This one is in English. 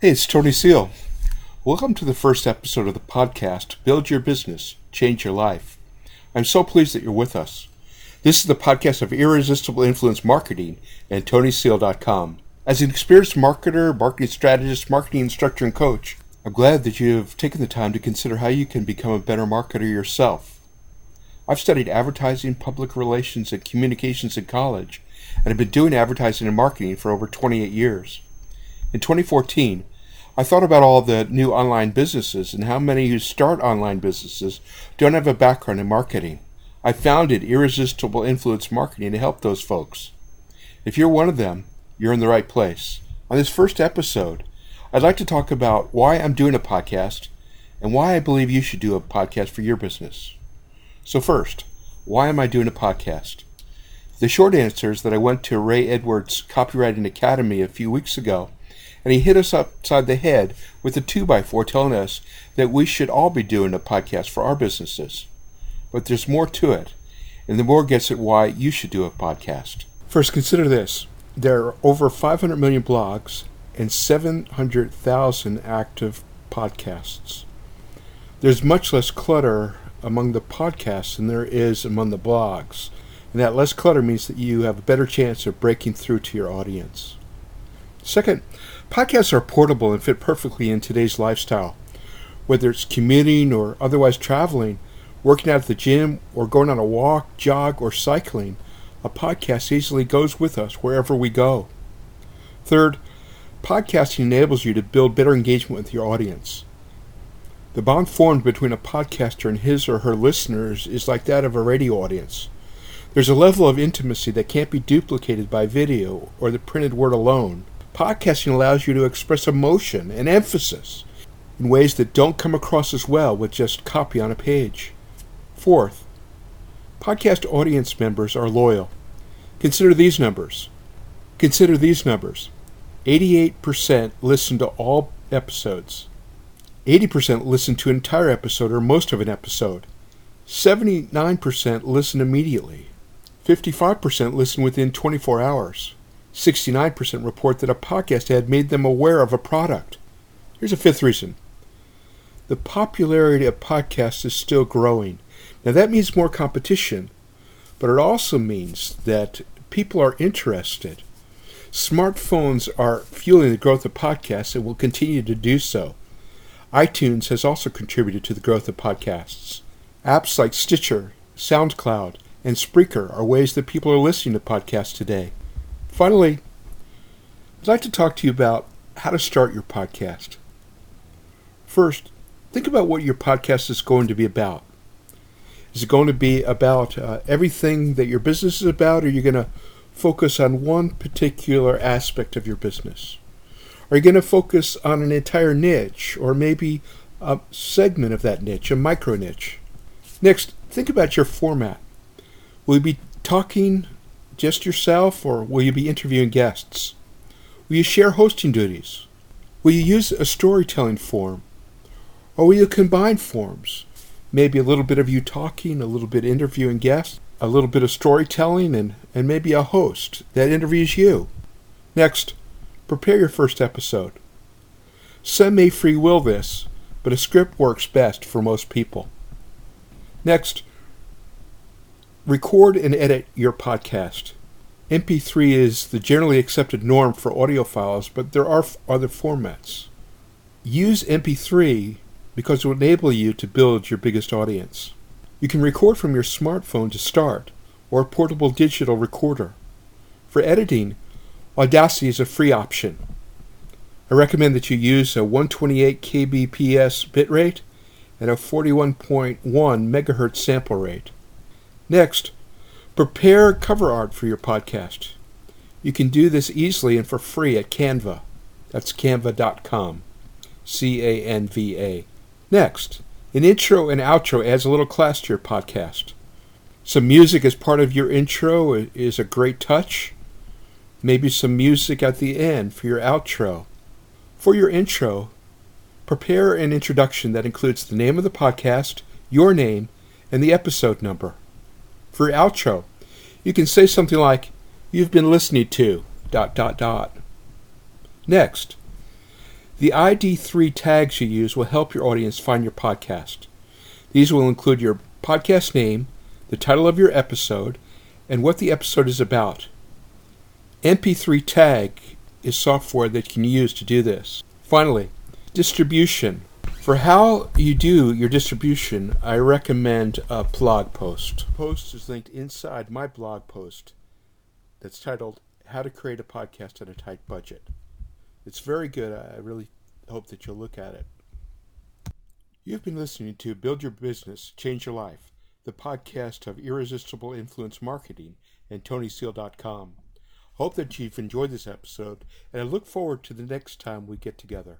Hey, it's Tony Seel. Welcome to the first episode of the podcast, Build Your Business, Change Your Life. I'm so pleased that you're with us. This is the podcast of irresistible influence marketing and tonyseel.com. As an experienced marketer, marketing strategist, marketing instructor, and coach, I'm glad that you have taken the time to consider how you can become a better marketer yourself. I've studied advertising, public relations, and communications in college, and have been doing advertising and marketing for over 28 years. In 2014, I thought about all the new online businesses and how many who start online businesses don't have a background in marketing. I founded Irresistible Influence Marketing to help those folks. If you're one of them, you're in the right place. On this first episode, I'd like to talk about why I'm doing a podcast and why I believe you should do a podcast for your business. So first, why am I doing a podcast? The short answer is that I went to Ray Edwards' Copywriting Academy a few weeks ago, and he hit us upside the head with a 2x4 telling us that we should all be doing a podcast for our businesses. But there's more to it, and the more gets at why you should do a podcast. First, consider this. There are over 500 million blogs and 700,000 active podcasts. There's much less clutter among the podcasts than there is among the blogs, and that less clutter means that you have a better chance of breaking through to your audience. Second, podcasts are portable and fit perfectly in today's lifestyle. Whether it's commuting or otherwise traveling, working out at the gym, or going on a walk, jog, or cycling, a podcast easily goes with us wherever we go. Third, podcasting enables you to build better engagement with your audience. The bond formed between a podcaster and his or her listeners is like that of a radio audience. There's a level of intimacy that can't be duplicated by video or the printed word alone. Podcasting allows you to express emotion and emphasis in ways that don't come across as well with just copy on a page. Fourth, podcast audience members are loyal. Consider these numbers. 88% listen to all episodes. 80% listen to an entire episode or most of an episode. 79% listen immediately. 55% listen within 24 hours. 69% report that a podcast ad made them aware of a product. Here's a fifth reason. The popularity of podcasts is still growing. Now that means more competition, but it also means that people are interested. Smartphones are fueling the growth of podcasts and will continue to do so. iTunes has also contributed to the growth of podcasts. Apps like Stitcher, SoundCloud, and Spreaker are ways that people are listening to podcasts today. Finally, I'd like to talk to you about how to start your podcast. First, think about what your podcast is going to be about. Is it going to be about everything that your business is about, or are you going to focus on one particular aspect of your business? Are you going to focus on an entire niche, or maybe a segment of that niche, a micro niche? Next, think about your format. Will you be talking just yourself, or will you be interviewing guests? Will you share hosting duties? Will you use a storytelling form? Or will you combine forms? Maybe a little bit of you talking, a little bit interviewing guests, a little bit of storytelling, and maybe a host that interviews you. Next, prepare your first episode. Some may free will this, but a script works best for most people. Next, record and edit your podcast. MP3 is the generally accepted norm for audio files, but there are other formats. Use MP3 because it will enable you to build your biggest audience. You can record from your smartphone to start, or a portable digital recorder. For editing, Audacity is a free option. I recommend that you use a 128 kbps bitrate and a 41.1 megahertz sample rate. Next, prepare cover art for your podcast. You can do this easily and for free at Canva. That's canva.com. Canva. Next, an intro and outro adds a little class to your podcast. Some music as part of your intro is a great touch. Maybe some music at the end for your outro. For your intro, prepare an introduction that includes the name of the podcast, your name, and the episode number. For your outro, you can say something like, "You've been listening to ... Next, The ID3 tags you use will help your audience find your podcast. These will include your podcast name, the title of your episode, and what the episode is about. MP3 Tag is software that you can use to do this. Finally, distribution. For how you do your distribution, I recommend a blog post. The post is linked inside my blog post that's titled How to Create a Podcast at a Tight Budget. It's very good. I really hope that you'll look at it. You've been listening to Build Your Business, Change Your Life, the podcast of Irresistible Influence Marketing and tonyseel.com. Hope that you've enjoyed this episode, and I look forward to the next time we get together.